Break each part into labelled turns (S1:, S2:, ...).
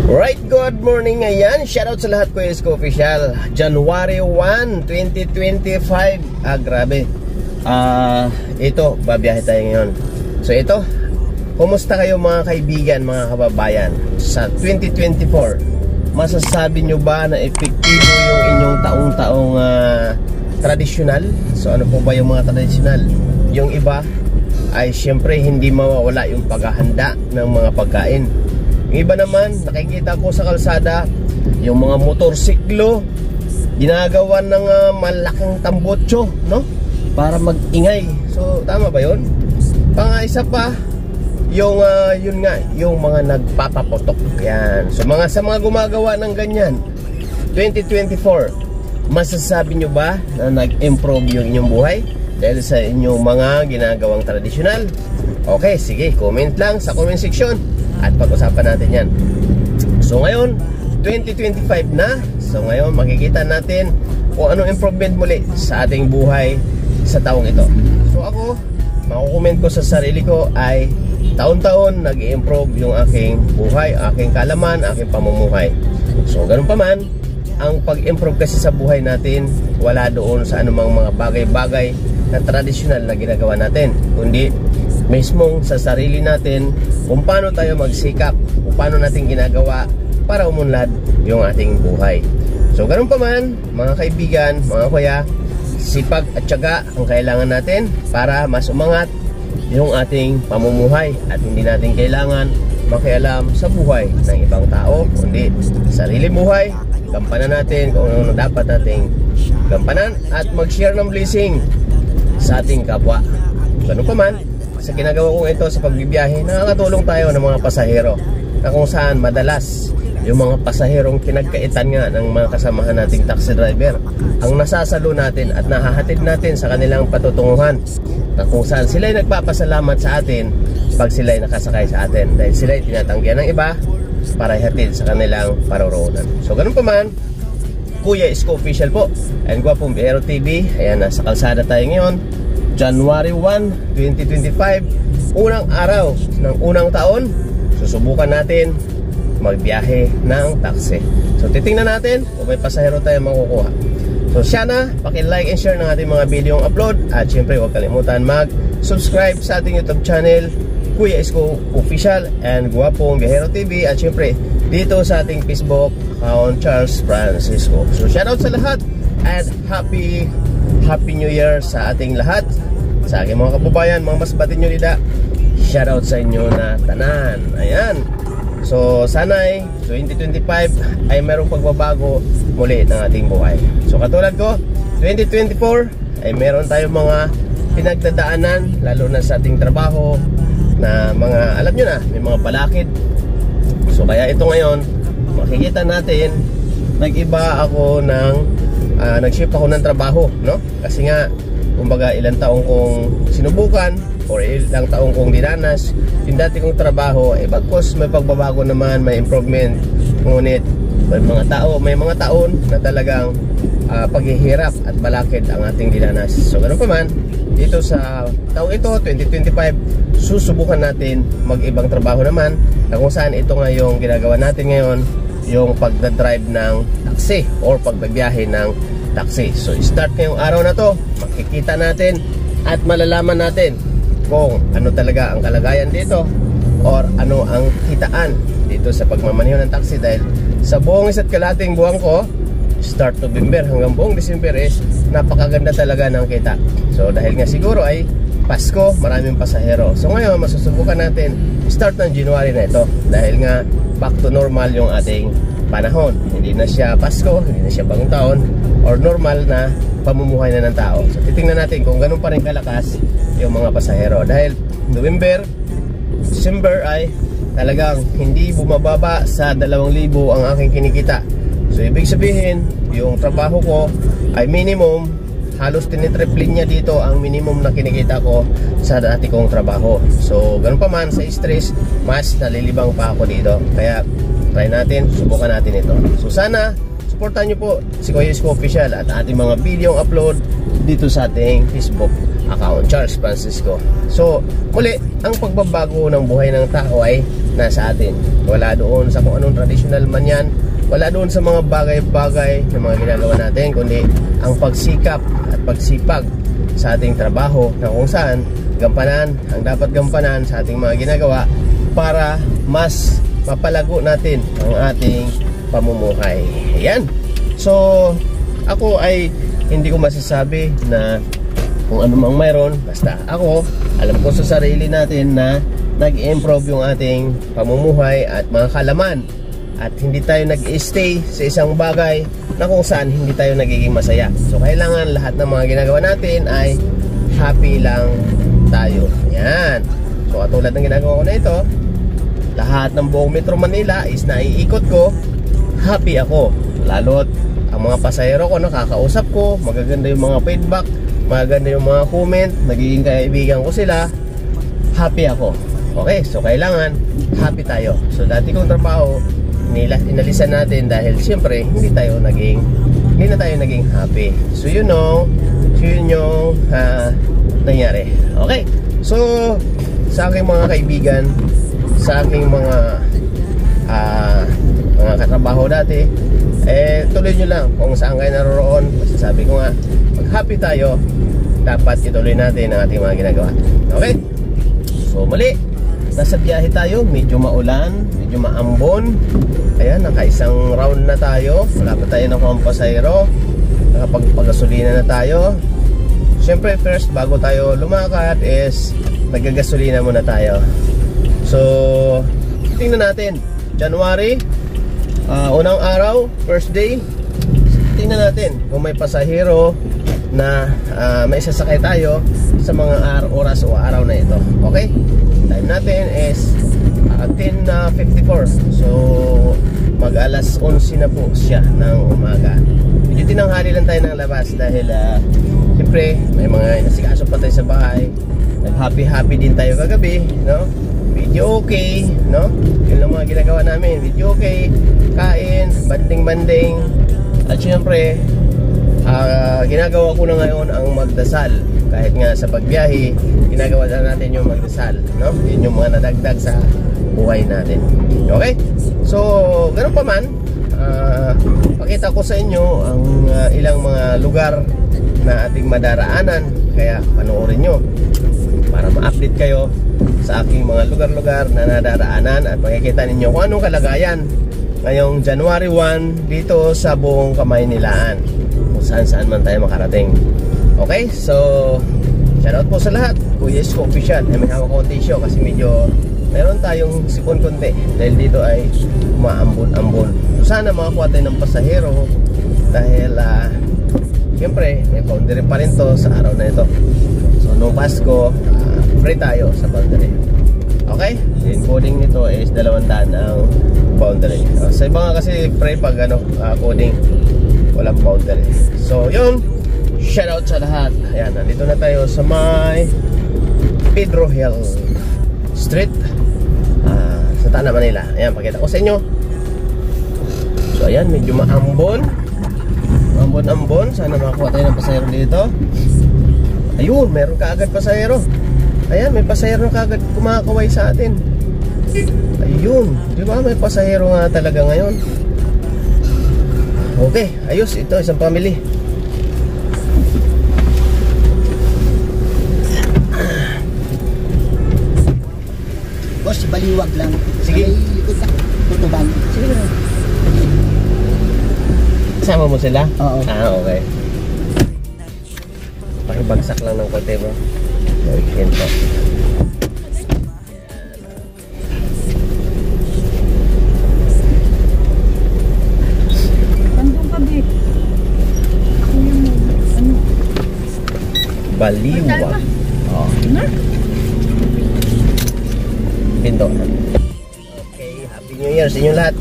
S1: Right, good morning. Ayan, shoutout sa lahat, Kuya Isko Official. January 1, 2025. Grabe. Ito, babiyahe tayo ngayon. So ito, kumusta kayo mga kaibigan, mga kababayan? Sa 2024, masasabi nyo ba na epektibo yung inyong taong-taong tradisyonal? So ano po ba yung mga tradisyonal? Yung iba ay syempre hindi mawawala yung paghahanda ng mga pagkain. Yung iba naman, nakikita ko sa kalsada, yung mga motorsiklo, ginagawa ng malaking tambotso, no? Para mag-ingay. So, tama ba yun? Pang-isa pa, yung, yun nga, yung mga nagpapapotok. Yan. So, sa mga gumagawa ng ganyan, 2024, masasabi nyo ba na nag-improve yung inyong buhay dahil sa inyong mga ginagawang tradisyonal? Okay, sige, comment lang sa comment section at pag-usapan natin yan. So ngayon, 2025 na. So ngayon, makikita natin kung anong improvement muli sa ating buhay sa taong ito. So ako, makukomment ko sa sarili ko ay taon-taon nag-i-improve yung aking buhay, aking kalaman, aking pamumuhay. So ganun pa man, ang pag-improve kasi sa buhay natin, wala doon sa anumang mga bagay-bagay na tradisyonal na ginagawa natin, kundi mismong sa sarili natin kung paano tayo magsikap, kung paano natin ginagawa para umunlad yung ating buhay. So ganun pa man, mga kaibigan, mga kuya, sipag at tiyaga ang kailangan natin para mas umangat yung ating pamumuhay at hindi natin kailangan makialam sa buhay ng ibang tao, kundi sarili buhay, gampanan natin kung ano dapat nating gampanan at mag-share ng blessing sa ating kapwa. Ganun pa man, sa ginagawa kong ito sa pagbibiyahe, nakakatulong tayo ng mga pasahero na kung saan madalas yung mga pasaherong pinagkaitan nga ng mga kasamahan nating taxi driver ang nasasalo natin at nahahatid natin sa kanilang patutunguhan, na kung saan sila'y nagpapasalamat sa atin pag sila'y nakasakay sa atin dahil sila'y tinatanggihan ng iba para ihatid sa kanilang paroroonan. So ganun pa man, Kuya Isko Official po and Guwapong Biyahero TV. Ayan, nasa kalsada tayo ngayon, January 1, 2025, unang araw ng unang taon. Susubukan natin magbiyahe ng taxi. So titingnan natin kung may pasahero tayo makukuha. So sana paki-like and share ng ating mga video upload at syempre huwag kalimutan mag-subscribe sa ating YouTube channel Kuya Isko Official and Guwapong Biyahero TV at syempre dito sa ating Facebook account Charles Francisco. So shoutout sa lahat and Happy New Year sa ating lahat. Sa aking mga kababayan, mga masbatin nyo nila, shoutout sa inyo na tanan. Ayan. So sana'y 2025 ay merong pagbabago muli ng ating buhay. So katulad ko, 2024 ay meron tayong mga pinagdadaanan, lalo na sa ating trabaho, na mga, alam nyo na, may mga balakid. So kaya ito ngayon, makikita natin, nag-iba ako ng nag-shift ako ng trabaho, no? Kasi nga, kumbaga ilang taong kong sinubukan or ilang taong kong dinanas yung dati kong trabaho, bagkus may pagbabago naman, may improvement, ngunit may mga taon na talagang paghihirap at balakid ang ating dinanas. So ganun pa man, dito sa taong ito, 2025, susubukan natin mag-ibang trabaho naman, na kung saan ito nga yung ginagawa natin ngayon, yung pagdadrive ng taxi or pagbabiyahe ng taxi. So start ngayong araw na to, makikita natin at malalaman natin kung ano talaga ang kalagayan dito or ano ang kitaan dito sa pagmamaneho ng taxi, dahil sa buong isa't kalating buwan ko, start November hanggang buong December, is napakaganda talaga ng kita. So dahil nga siguro ay Pasko, maraming pasahero. So ngayon masusubukan natin start ng January na ito, dahil nga back to normal yung ating panahon. Hindi na siya Pasko, hindi na siya bagong taon, or normal na pamumuhay na ng tao. So titingnan natin kung ganun pa rin kalakas yung mga pasahero, dahil November, December ay talagang hindi bumababa sa 2,000 ang aking kinikita. So ibig sabihin, yung trabaho ko ay minimum, halos tinitriple niya dito ang minimum na kinikita ko sa dati kong trabaho. So ganun pa man, sa stress, mas nalilibang pa ako dito. Kaya try natin, subukan natin ito. So sana supportan nyo po si Kuya Isko Official at ating mga video upload dito sa ating Facebook account, Charles Francisco. So muli, ang pagbabago ng buhay ng tao ay nasa atin. Wala doon sa kung anong traditional man yan, wala doon sa mga bagay-bagay na mga ginagawa natin, kundi ang pagsikap at pagsipag sa ating trabaho na kung saan gampanan ang dapat gampanan sa ating mga ginagawa para mas mapalago natin ang ating pamumuhay. Ayan. So, ako ay hindi ko masasabi na kung ano mang mayroon, basta ako, alam ko sa sarili natin na nag-improve yung ating pamumuhay at mga kalaman. At hindi tayo nag-stay sa isang bagay na kung saan hindi tayo nagiging masaya. So, kailangan lahat ng mga ginagawa natin ay happy lang tayo. Ayan. So, katulad ng ginagawa ko na ito, lahat ng buong Metro Manila is naiikot ko, happy ako. Lalo't ang mga pasahero ko, nakakausap ko, magaganda yung mga feedback, magaganda yung mga comment, nagiging kaibigan ko sila, happy ako. Okay, so kailangan happy tayo. So dati kong trabaho, inalisan natin dahil siyempre hindi na tayo naging happy. So yun yung nangyari. Okay, so sa aking mga kaibigan, sa aking mga katrabaho dati, tuloy nyo lang kung saan kayo naroroon. Masasabi ko nga, pag happy tayo, dapat ituloy natin ang ating mga ginagawa. Okay, so muli, nasa biyahe tayo, medyo maulan, medyo maambon. Ayan, nakaisang round na tayo, wala pa tayo nakuha ang pasahero, nakapagpagasolina na tayo. Siyempre first, bago tayo lumakad is nagagasolina muna tayo. So tingnan natin, January, unang araw, first day. Tingnan natin kung may pasahero na may sasakay tayo sa mga oras o araw na ito. Okay, time natin is 10:54. So mag alas 11 na po siya ng umaga. Medyo tinanghali lang tayo ng labas dahil siyempre may mga inasikaso pa tayo sa bahay. Nag-happy din tayo kagabi, no? Video okay, no? Yun lang mga ginagawa namin. Video okay, kain, banding. At syempre, ginagawa ko na ngayon ang magdasal. Kahit nga sa pagbiyahe, ginagawa na natin yung magdasal, no? Yun yung mga nadagdag sa buhay natin. Okay? So, ganun pa man, pakita ko sa inyo ang ilang mga lugar na ating madaraanan. Kaya panoorin nyo para ma-update kayo sa aking mga lugar-lugar na nadaraanan at makikita ninyo kung anong kalagayan ngayong January 1 dito sa buong Kamaynilaan, kung saan man tayo makarating. Okay, so shoutout po sa lahat. Kuya Isko Official. May hawak ko tissue kasi medyo meron tayong sipon konti dahil dito ay umaambon-ambon. So sana makakuha tayo ng pasahero dahil siyempre may boundary pa rin to sa araw na ito. So no Pasko, free tayo sa boundary. Okay? Yung coding nito is 200 ang boundary. Sa iba nga kasi free pag coding, walang boundary. So yun, shoutout sa lahat. Ayan, nandito na tayo sa may Pedro Hill Street, sa Tana, Manila. Ayan, pakita ko sa inyo. So ayan, medyo maambon. Ambon. Sana makakuha tayo ng pasahero dito. Ayun, meron kaagad pasahero. Ayan, may pasahero kaagad kumakaway sa atin. Ayun, di ba may pasahero nga talaga ngayon. Okay, ayos, ito isang family.
S2: Boss, baliwag lang.
S1: Sige.
S2: Likod na, tutuban.
S1: Sige na. Kasama mo sila?
S2: Oo.
S1: Okay. Pakibagsak lang ng konti bro. Weekend po.
S2: Tandong kabi. Ako yung
S1: Baliwag. Oh. Pinto. Okay, Happy New Year sa inyo lahat.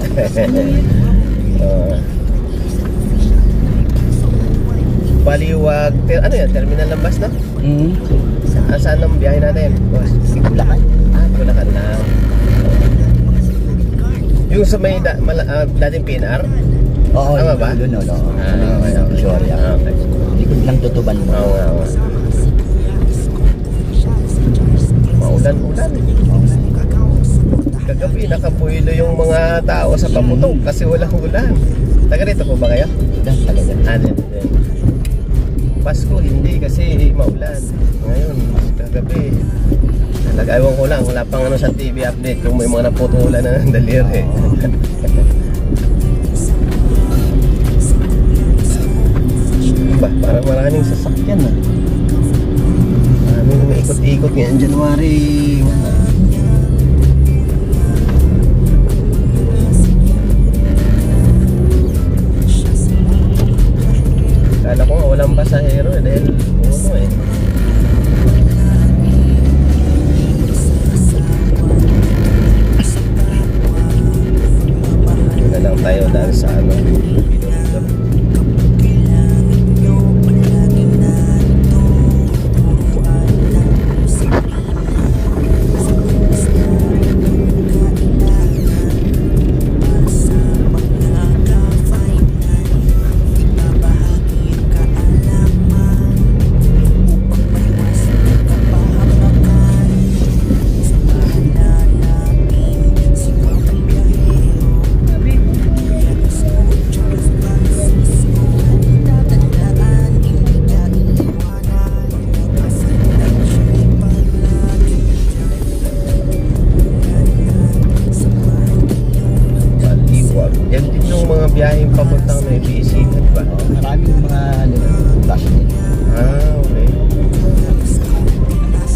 S1: Baliwag. Ano yan? Terminal ng bus, no? Saan ang biyahe natin?
S2: Bulacan.
S1: Bulacan lang. Yung sa may dating PNR?
S2: Oo.
S1: Tama ba?
S2: Doon, no.
S1: Okay.
S2: Sorry.
S1: Okay.
S2: Likod lang tutuban mo.
S1: Oo nga. Maulan. Kagabi, nakabuilo yung mga tao sa paputok kasi walang ulan. Taga dito po ba kayo?
S2: Yan talaga.
S1: Din. Pasko, hindi kasi maulan. Ngayon, kagabi. Talaga, ewan ko lang, wala pang ano sa TV update kung may mga naputulan na ng daliri. Ba, parang maraming sasakyan na. Maraming umiikot-ikot ngayon January. Kala ko nga walang pasahero dahil puno eh. Hindi lang tayo dahil sa ano. Biyaheng papuntang na IBC, di ba?
S2: Maraming mga bus din.
S1: Okay.
S2: Bus.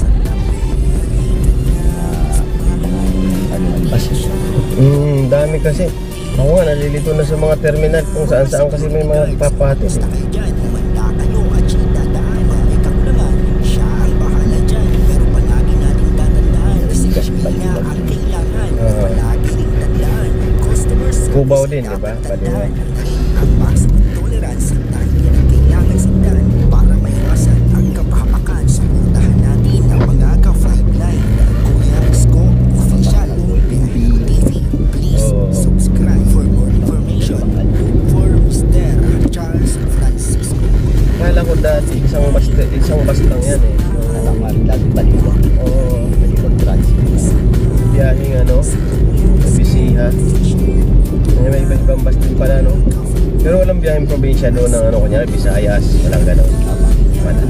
S1: Dami kasi. Ako nga, nalilito na sa mga terminal kung saan-saan kasi may mga papahatid. Cubao din, di ba? Baliwan. Kala ko dati, isang bus lang yan eh.
S2: Maraming laging baliwan.
S1: Oo.
S2: Baliwan transit.
S1: Biyaheng ano, Bisiha. May ibang bus din pala, no? Pero walang biyaheng probinsya doon ng ano, kunyari Visayas, walang gano'n. Wala.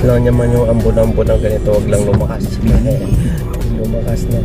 S1: Lang naman yung ambon-ambon ng ganito, wag lang lumakas. Lumakas na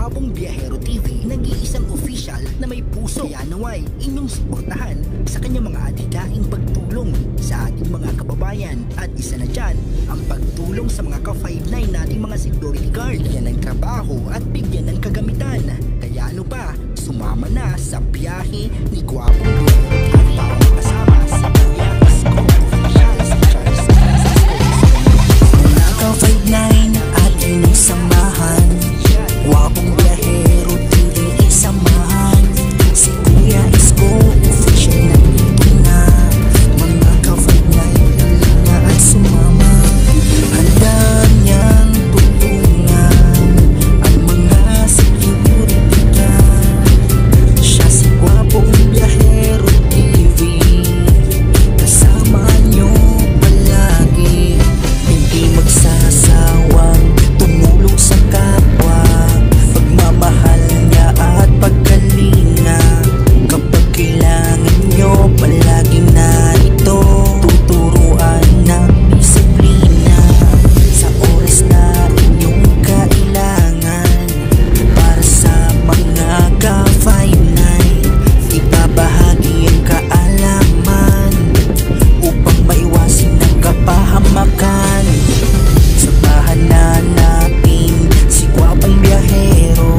S3: Gwapong Biyahero TV, nag-iisang official na may puso. Kaya naway inyong suportahan sa kanyang mga adidaing pagtulong sa ating mga kababayan. At isa na dyan, ang pagtulong sa mga ka-5'9 nating mga security guard. Bigyan ng trabaho at bigyan ng kagamitan. Kaya ano pa, sumama na sa biyahe ni Gwapong Biyahero TV para makasama si Kuya Isko Official sa Charles mga ka-5'9 ating samahan. Gwapong Biyahero TV isamahan. Si Kuya Isko Official nandito na. Mga ka-5'9 halina at sumama. Handa niyang tulungan ang mga security guard. Siya si Gwapong Biyahero TV, kasama niyo palagi. Hindi magsasawang tumulong sa kapwa. Pagmamahal niya at pagkalinga. Kapag kailangan niyo palaging narito. Tuturuan ng disiplina sa oras na inyong kailangan. Para sa mga ka-5'9 ibabahagi ang kaalaman upang maiwasin ang kapahamakan. Samahan na natin si Gwapong Biyahero,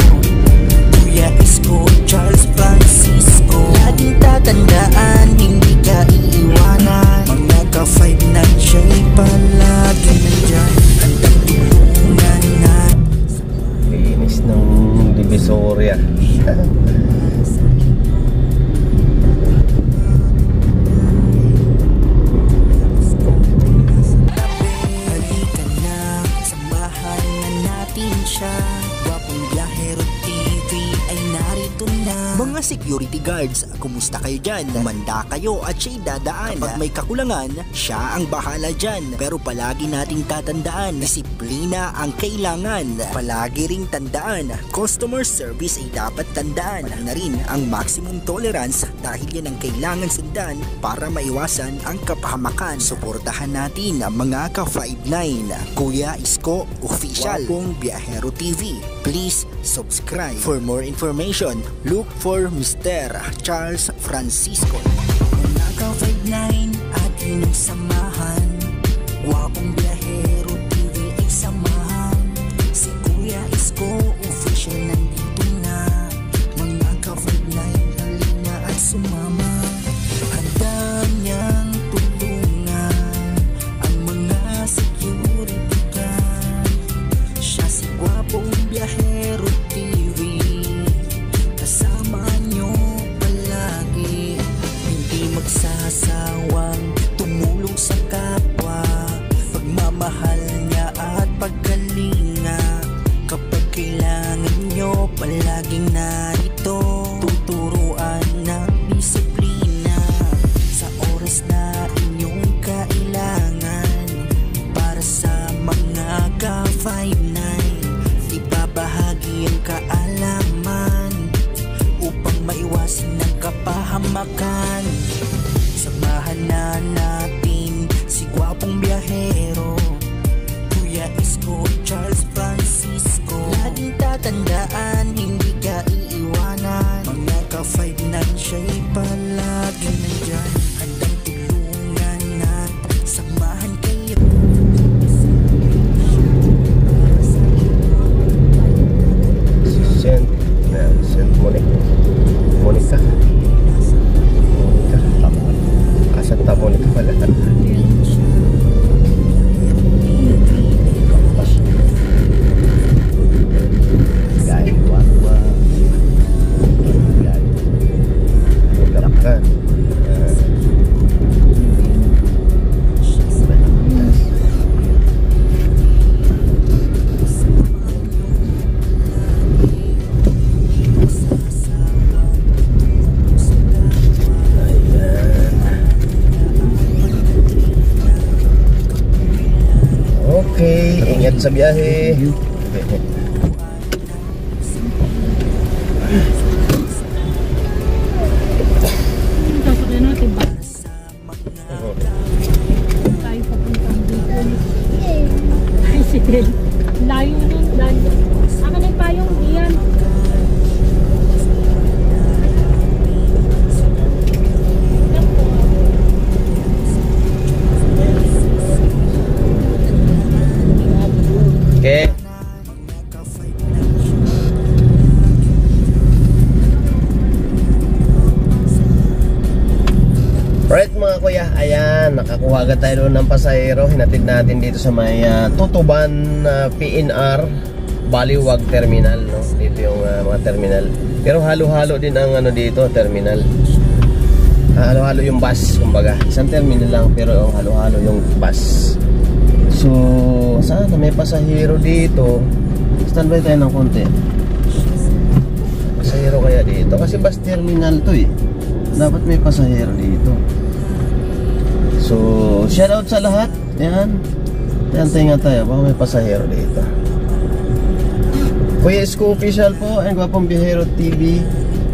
S3: Kuya Isko, Charles Francisco. Laging tatandaan, hindi ka iiwanan. Mga ka-5'9 siya'y palagi nandyan. Handang tulungan na.
S1: Linis ng Divisoria.
S3: Halika na, samahan na natin siya. Gwapong Biyahero TV ay narito na. Mga security guards, kumusta kayo dyan? Kumanda kayo at siya'y dadaan. Kapag may kakulangan, siya ang bahala dyan. Pero palagi nating tatandaan, disiplina ang kailangan. Palagi ring tandaan, customer service ay dapat tandaan. Pati na rin ang maximum tolerance dahil yan ang kailangan sundan para maiwasan ang kapahamakan. Suportahan natin ang mga ka-5'9. Kuya Isko Official, Gwapong Biyahero TV. Please subscribe. For more information, look for Mr. Charles Francisco. Mga ka-5'9 atin ang samahan. Gwapong Biyahero TV ay samahan. Si Kuya Isko Official nandito na. Mga ka-5'9 halina at sumama. Handa niyang tulungan ang mga security guard. Siya si Gwapong Biyahero TV, kasama niyo palagi. Hindi magsasawang tumulong sa kapwa. Pagmamahal niya at pagkalinga. Kapag kailangan niyo palaging narito. Tuturuan ng disiplina sa oras na inyong kailangan. Para sa mga ka-5'9 ibabahagi ang kaalaman upang maiwasin ang kapahamakan. Samahan na natin si Gwapong Biyahero, Kuya Isko, Charles Francisco. Laging tatandaan, hindi ka iiwanan. Mga ka-5'9 siya'y palagi nandyan. Handang tulungan at samahan kayo.
S1: Saint Monica. Santa Monica pala.
S2: Gaya Guagua.
S1: Bulacan. Okay, ingat sa biyahe.
S4: Sasakyan natin ba? Tayo papuntang dito. Ay, sige. layo nun. Layo. Akin ay payong iyan.
S1: Okay. Right mga kuya, ayan, nakakuha agad tayo doon ng pasahero. Hinatid natin dito sa may Tutuban PNR Baliwag Terminal, no? Dito yung mga terminal. Pero halo-halo din ang ano dito, terminal. Halo-halo yung bus, kumbaga. Isang terminal lang pero halo-halo yung bus. So, sana may pasahero dito. Standby tayo ng konti. Pasahero kaya dito kasi bus terminal to eh. Dapat may pasahero dito. So, shout out sa lahat. Yan. Tantay nga tayo. Baka may pasahero dito. Kuya Isko Official po and Gwapong Biyahero TV.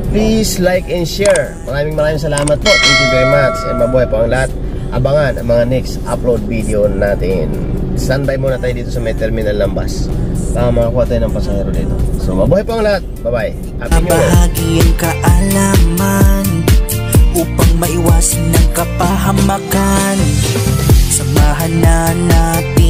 S1: Please like and share. Maraming salamat po. Thank you very much. And mabuhay po ang lahat. Abangan ang mga next upload video natin. Standby muna tayo dito sa may terminal ng bus. Baka makakuha tayo ng pasahero dito. So, mabuhay po ang lahat. Bye-bye. Happy New Year.
S3: Bahagi ang kaalaman upang maiwasin ng kapahamakan. Samahan na natin